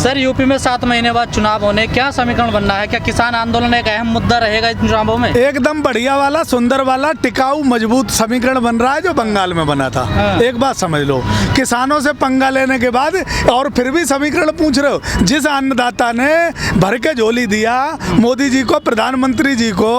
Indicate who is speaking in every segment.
Speaker 1: Sir UP में 7 महीने बाद चुनाव होने, क्या समीकरण बनना है? क्या किसान आंदोलन एक अहम मुद्दा रहेगा इन चुनावों में?
Speaker 2: एकदम बढ़िया वाला, सुंदर वाला, टिकाऊ मजबूत समीकरण बन रहा है जो बंगाल में बना था। एक बात समझ लो, किसानों से पंगा लेने के बाद और फिर भी समीकरण पूछ रहे हो। जिस अन्नदाता ने भर के झोली दिया मोदी जी को, प्रधानमंत्री जी को,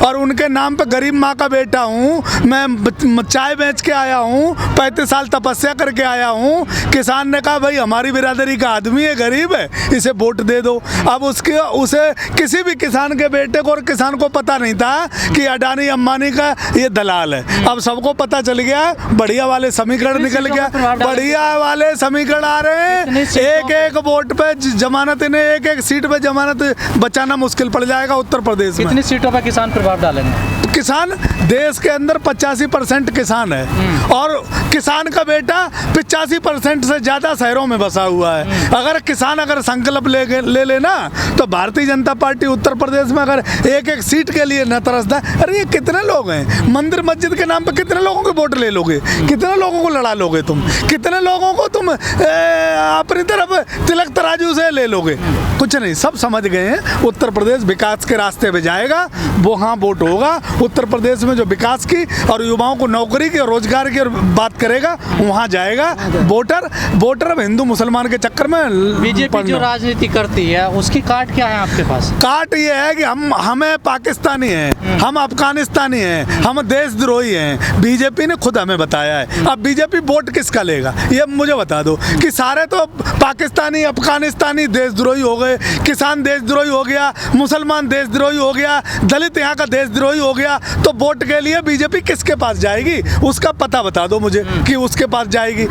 Speaker 2: और उनके नाम पे गरीब माँ का बेटा हूँ मैं, चाय बेच के आया हूँ, 35 साल तपस्या करके आया हूँ। किसान ने कहा भाई हमारी बिरादरी का आदमी है, गरीब है, इसे वोट दे दो। अब उसे किसी भी किसान के बेटे को और किसान को पता नहीं था कि अडानी अंबानी का ये दलाल है। अब सबको पता चल गया, बढ़िया वाले समीकरण निकल गया, बढ़िया वाले समीकरण आ रहे हैं। एक एक वोट पे जमानत, इन्हें एक एक सीट पे जमानत बचाना मुश्किल पड़ जाएगा उत्तर प्रदेश में।
Speaker 1: कितनी सीटों पर किसान प्रभाव डालेंगे?
Speaker 2: किसान, देश के अंदर 85% किसान है और किसान का बेटा 85% से ज्यादा शहरों में बसा हुआ है। अगर किसान संकल्प ले लेना तो भारतीय जनता पार्टी उत्तर प्रदेश में अगर एक एक सीट के लिए न तरसता, अरे ये कितने लोग हैं, मंदिर मस्जिद के नाम पे कितने लोगों के वोट ले लोगे, कितने लोगों को लड़ा लोगे तुम, कितने लोगों को तुम अपनी तरफ तिलक तराजू से ले लोगे? कुछ नहीं, सब समझ गए हैं उत्तर प्रदेश विकास के रास्ते पे जाएगा, वो हाँ वोट होगा। उत्तर प्रदेश में जो विकास की और युवाओं को नौकरी की और रोजगार की बात करेगा वहाँ जाएगा वोटर। अब हिंदू मुसलमान के चक्कर में
Speaker 1: बीजेपी जो राजनीति करती है उसकी काट क्या है आपके पास?
Speaker 2: काट ये है कि हमें पाकिस्तानी हैं, हम अफगानिस्तानी हैं, हम देशद्रोही हैं। बीजेपी ने खुद हमें बताया है। अब बीजेपी वोट किसका लेगा ये मुझे बता दो कि सारे तो पाकिस्तानी अफगानिस्तानी देशद्रोही हो गए, किसान देशद्रोही हो गया, मुसलमान देशद्रोही हो गया, दलित यहाँ का देशद्रोही हो गया, तो वोट के लिए बीजेपी किसके पास जाएगी उसका पता बता दो मुझे कि उसके पास जाएगी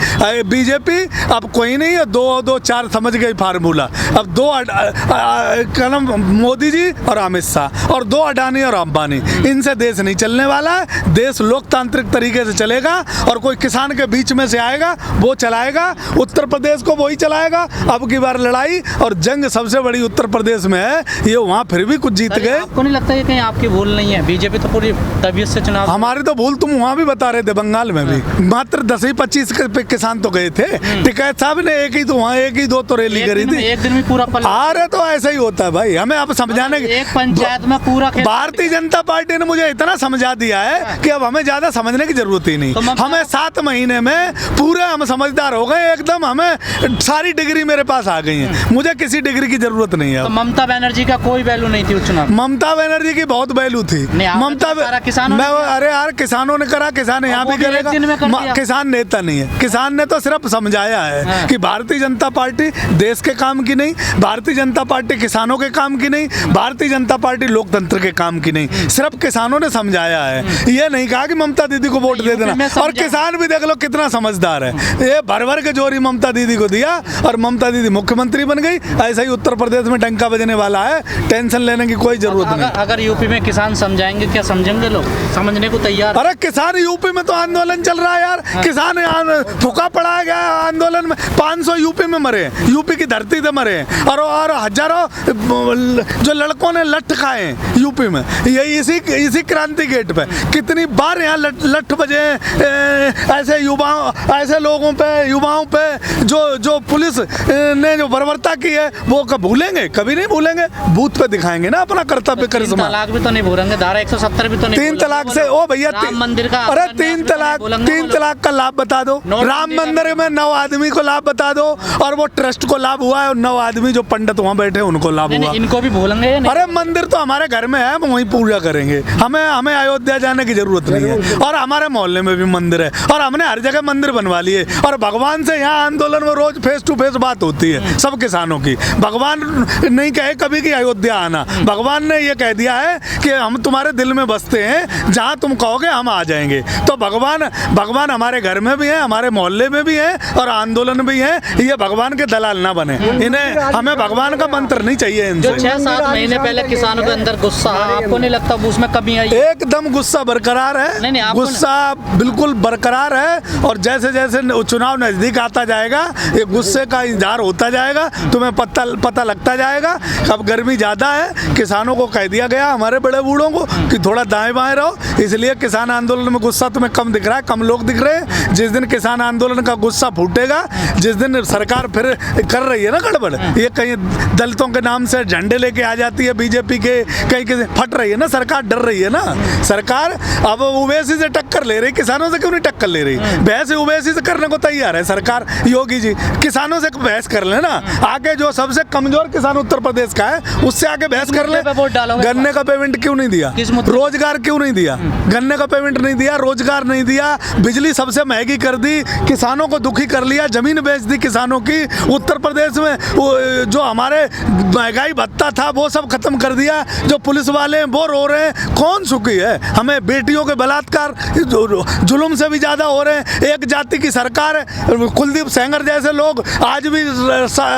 Speaker 2: बीजेपी। अब कोई नहीं है, 2-2-4 समझ गई फार्मूला। अब 2 कलम मोदी जी और अमित शाह और 2 अडानी और अंबानी, इनसे देश नहीं चलने वाला है। देश लोकतांत्रिक तरीके से चलेगा और कोई किसान के बीच में से आएगा वो चलाएगा, उत्तर प्रदेश को वही चलाएगा। अब की बार लड़ाई और जंग सबसे बड़ी उत्तर प्रदेश में है, ये वहाँ फिर भी कुछ जीत गए।
Speaker 1: आपको नहीं लगता है कहीं आपकी भूल नहीं है? बीजेपी तो पूरी तबीयत से चुनाव,
Speaker 2: हमारी तो भूल तुम वहाँ भी बता रहे थे, बंगाल में भी मात्र 10-25 किसान तो गए थे। टिकैत साहब ने एक ही तो वहाँ 1-2 तो रैली करी थी,
Speaker 1: एक दिन में पूरा
Speaker 2: अरे तो ऐसा ही होता है भाई, हमें अब समझाने की।
Speaker 1: एक पंचायत में पूरा
Speaker 2: भारतीय जनता पार्टी ने मुझे इतना समझा दिया है कि अब हमें ज्यादा समझने की जरूरत ही नहीं। हमें 7 महीने में पूरे हम समझदार हो गए एकदम, हमें सारी डिग्री मेरे पास आ गई है, मुझे किसी डिग्री की जरूरत नहीं है।
Speaker 1: तो ममता बनर्जी का कोई वैल्यू नहीं थी उस चुनाव?
Speaker 2: ममता बनर्जी की बहुत वैल्यू थी। ममता, अरे यार किसानों ने करा, किसान यहाँ भी करेगा। किसान नेता नहीं है, किसान ने तो सिर्फ समझाया है कि भारतीय जनता पार्टी देश के काम की नहीं, भारतीय जनता पार्टी किसानों के काम की नहीं, भारतीय जनता पार्टी लोकतंत्र के काम की नहीं, सिर्फ किसानों ने समझाया है। ये नहीं कहा कि ममता दीदी को वोट दे देना। और किसान भी देख लो कितना समझदार है, ये भर के जोरी ममता दीदी को दिया और ममता दीदी मुख्यमंत्री बन गई। ऐसा ही उत्तर प्रदेश में डंका बजने वाला है, टेंशन लेने की कोई जरूरत नहीं।
Speaker 1: अगर यूपी में किसान समझाएंगे, क्या समझेंगे लोग? समझने को तैयार?
Speaker 2: अरे किसान यूपी में तो आंदोलन चल रहा है यार, किसान फूका पड़ा गया आंदोलन में। 500 यूपी में मरे, यूपी की धरती से मरे, और हजारों जो लड़कों ने लठ खाए यूपी में, ये इसी क्रांति गेट पे कितनी बार यहाँ लठ बजे। ऐसे ऐसे लोगों पे, युवाओं पे जो पुलिस ने जो बर्बरता की है वो कब भूलेंगे? कभी नहीं भूलेंगे। बूथ पे दिखाएंगे ना अपना कर्तव्य करिश्मा।
Speaker 1: 3 तलाक भी तो नहीं भूलेंगे, धारा 170 भी तो नहीं।
Speaker 2: 3 तलाक से ओ भैया,
Speaker 1: मंदिर का,
Speaker 2: अरे 3 तलाक का लाभ बता दो, राम मंदिर में 9 आदमी को लाभ बता दो, और वो ट्रस्ट को लाभ हुआ है, और 9 आदमी जो पंडित वहाँ बैठे उनको लाभ हुआ।
Speaker 1: इनको भी भूलेंगे?
Speaker 2: अरे मंदिर तो हमारे घर में है, हम वहीं पूजा करेंगे, हमें अयोध्या जाने की जरूरत नहीं है। और हमारे मोहल्ले में भी मंदिर है और हमने हर जगह मंदिर बनवा लिए। और भगवान से यहाँ आंदोलन में रोज फेस टू फेस बात होती है सब किसानों की। भगवान नहीं कहे कभी कि अयोध्या आना, भगवान ने ये कह दिया है कि हम तुम्हारे दिल में बसते हैं, जहाँ तुम कहोगे हम आ जाएंगे। तो भगवान हमारे घर में भी है, हमारे मोहल्ले में भी है और आंदोलन भी है। ये भगवान के दलाल ना बने, इन्हें हमें भगवान का मंत्र नहीं चाहिए इनसे।
Speaker 1: 6-7 महीने पहले किसानों के अंदर गुस्सा, आपको नहीं लगता उसमें कमी आई?
Speaker 2: एकदम गुस्सा बरकरार है, गुस्सा बिल्कुल बरकरार है। और जैसे जैसे चुनाव नजदीक आता जाएगा ये गुस्से का इजहार होता जाएगा, तुम्हें पता लगता जाएगा। अब गर्मी ज्यादा है, किसानों को कह दिया गया हमारे बड़े बूढ़ों को कि थोड़ा दाएं बाएं रहो, इसलिए किसान आंदोलन में गुस्सा तुम्हें कम दिख रहा है, कम लोग दिख रहे हैं। जिस दिन किसान आंदोलन आंदोलन का गुस्सा फूटेगा जिस दिन सरकार फिर कर रही है ना गड़बड़, ये कहीं दलितों के नाम से झंडे लेके आ जाती है बीजेपी के, कहीं फट रही है ना सरकार, डर रही है ना सरकार। अब ओवैसी से टक्कर ले रही, किसानों से क्यों नहीं टक्कर ले रही? बहस ओवैसी से करने को तैयार है सरकार, योगी जी किसानों से बहस कर लेना, आगे जो सबसे कमजोर किसान उत्तर प्रदेश का है उससे आगे बहस कर ले। गन्ने का पेमेंट क्यों नहीं दिया? रोजगार क्यों नहीं दिया? गन्ने का पेमेंट नहीं दिया, रोजगार नहीं दिया, बिजली सबसे महंगी कर दी, किसानों को दुखी कर लिया, जमीन बेच दी किसानों की। उत्तर प्रदेश में जो हमारे महंगाई भत्ता था वो सब खत्म कर दिया, जो पुलिस वाले हैं वो रो रहे हैं, कौन सुखी है? हमें बेटियों के बलात्कार जुल्म से भी ज्यादा हो रहे हैं। एक जाति की सरकार है, कुलदीप सेंगर जैसे लोग आज भी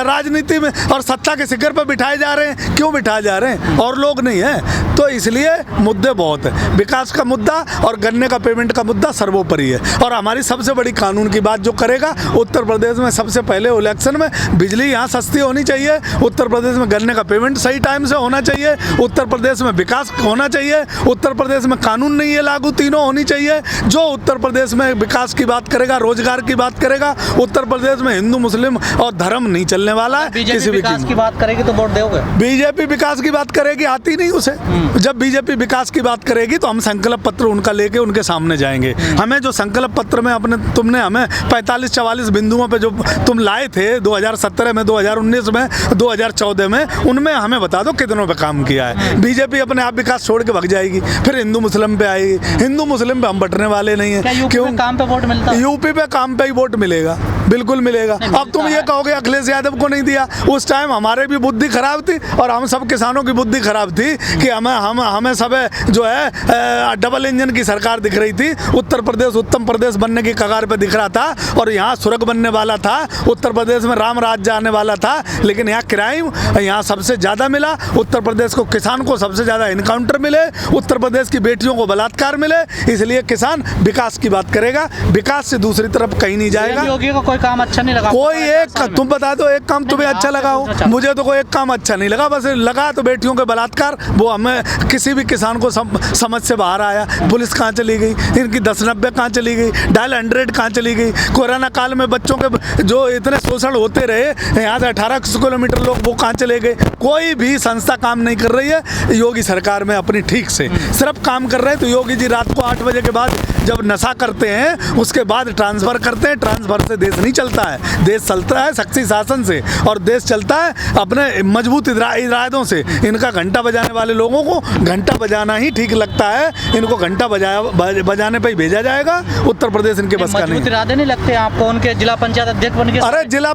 Speaker 2: राजनीति में और सत्ता के शिखर पर बिठाए जा रहे हैं। क्यों बिठाए जा रहे हैं? और लोग नहीं है, तो इसलिए मुद्दे बहुत है। विकास का मुद्दा और गन्ने का पेमेंट का मुद्दा सर्वोपरि है। और हमारी सबसे बड़ी कानून की बात जो करेगा उत्तर प्रदेश में, सबसे पहले इलेक्शन में बिजली यहाँ सस्ती होनी चाहिए, उत्तर प्रदेश में गन्ने का पेमेंट सही टाइम से होना चाहिए, उत्तर प्रदेश में विकास होना चाहिए, उत्तर प्रदेश में कानून नहीं है लागू, तीनों होनी चाहिए। जो उत्तर प्रदेश में विकास की बात करेगा, रोजगार की बात करेगा, उत्तर प्रदेश में हिंदू मुस्लिम और धर्म नहीं चलने वाला है।
Speaker 1: बीजेपी विकास की बात करेगी तो वोट दोगे?
Speaker 2: बीजेपी विकास की बात करेगी, आती नहीं उसे। जब बीजेपी विकास की बात करेगी तो हम संकल्प पत्र उनका लेके उनके सामने जाएंगे। हमें जो संकल्प पत्र में तुमने हमें 45-44 बिंदुओं पे जो तुम लाए थे 2017 में, 2019 में, 2014 में, उनमें हमें बता दो कितनों पे काम किया है। बीजेपी अपने आप विकास छोड़ के भाग जाएगी, फिर हिंदू मुस्लिम पे आएगी। हिंदू मुस्लिम पे हम बटने वाले नहीं है।
Speaker 1: क्यों? काम पे वोट मिलता है?
Speaker 2: यूपी पे काम पे ही वोट मिलेगा, बिल्कुल मिलेगा। अब तुम ये कहोगे अखिलेश यादव को नहीं दिया, उस टाइम हमारे भी बुद्धि खराब थी और हम सब किसानों की बुद्धि खराब थी कि हमें सब जो है डबल इंजन की सरकार दिख रही थी। उत्तर प्रदेश उत्तम प्रदेश बनने की कगार पे दिख रहा था और यहाँ स्वर्ग बनने वाला था, उत्तर प्रदेश में राम राज्य आने वाला था, लेकिन यहाँ क्राइम यहाँ सबसे ज़्यादा मिला। उत्तर प्रदेश को, किसान को सबसे ज़्यादा इनकाउंटर मिले, उत्तर प्रदेश की बेटियों को बलात्कार मिले। इसलिए किसान विकास की बात करेगा, विकास से दूसरी तरफ कहीं नहीं जाएगा।
Speaker 1: योगी को कोई काम अच्छा नहीं लगा?
Speaker 2: कोई एक तुम बता दो एक काम तुम्हें अच्छा लगा हो? मुझे तो कोई एक काम अच्छा नहीं लगा, बस लगा तो बेटियों के बलात्कार, वो हमें किसी भी किसान को समझ से बाहर आया। पुलिस कहाँ चली गई, इनकी 1090 कहाँ चली गई, डायल 100 कहाँ चली गई? कोरोना काल में बच्चों के जो इतने शोषण होते रहे यहाँ से 1800 किलोमीटर लोग, वो कहाँ चले गए? कोई भी संस्था काम नहीं कर रही है योगी सरकार में अपनी ठीक से, सिर्फ काम कर रहे हैं। तो योगी जी रात को 8 बजे के बाद जब नशा करते हैं उसके बाद ट्रांसफर करते हैं। ट्रांसफर से देश नहीं चलता है, देश चलता है शक्ति शासन से, और देश चलता है अपने मजबूत इरादों से। इनका घंटा बजाने वाले लोगों को घंटा बजाना ही ठीक लगता है, इनको घंटा बजाने पे ही भेजा जाएगा। उत्तर प्रदेश इनके बस का नहीं।
Speaker 1: इरादे नहीं लगते आपको उनके जिला पंचायत अध्यक्ष बन के?
Speaker 2: अरे जिला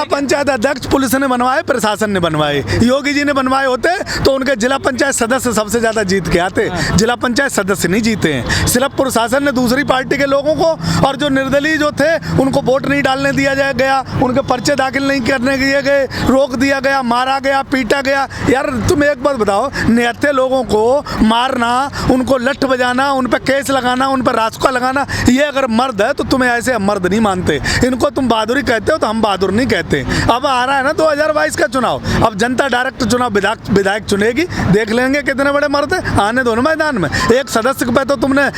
Speaker 2: पंचायत अध्यक्ष पुलिस ने बनवाए, प्रशासन ने बनवाए। योगी जी ने बनवाए होते तो उनके जिला पंचायत सदस्य सबसे ज्यादा जीत के आते। जिला पंचायत सदस्य नहीं जीते हैं, सिर्फ प्रशासन ने दूसरी पार्टी के लोगों को, और जो निर्दलीय जो थे उनको वोट नहीं डालने दिया गया, उनके पर्चे दाखिल नहीं करने दिए गए, रोक दिया गया, मारा गया, पीटा गया। यार तुम एक बात बताओ, निहत्थे लोगों को मारना, उनको लठ बजाना, उन पर केस लगाना, उन पर रासुका लगाना, ये अगर मर्द है तो तुम्हें ऐसे मर्द नहीं मानते। इनको तुम बहादुरी कहते हो तो हम बहादुर नहीं कहते। अब आ रहा है ना 2022 का चुनाव, अब जनता डायरेक्ट चुनाव विधायक चुनेगी, देख लेंगे कितने बड़े मर्द है, आने दो मैदान में। एक सदस्य पे तो तुमने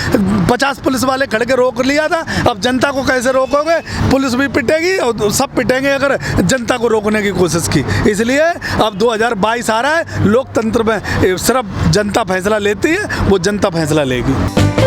Speaker 2: 50 पुलिस वाले खड़े के रोक लिया था, अब जनता को कैसे रोकोगे? पुलिस भी पिटेगी और सब पिटेंगे अगर जनता को रोकने की कोशिश की। इसलिए अब 2022 आ रहा है, लोकतंत्र में सिर्फ जनता फैसला लेती है, वो जनता फैसला लेगी।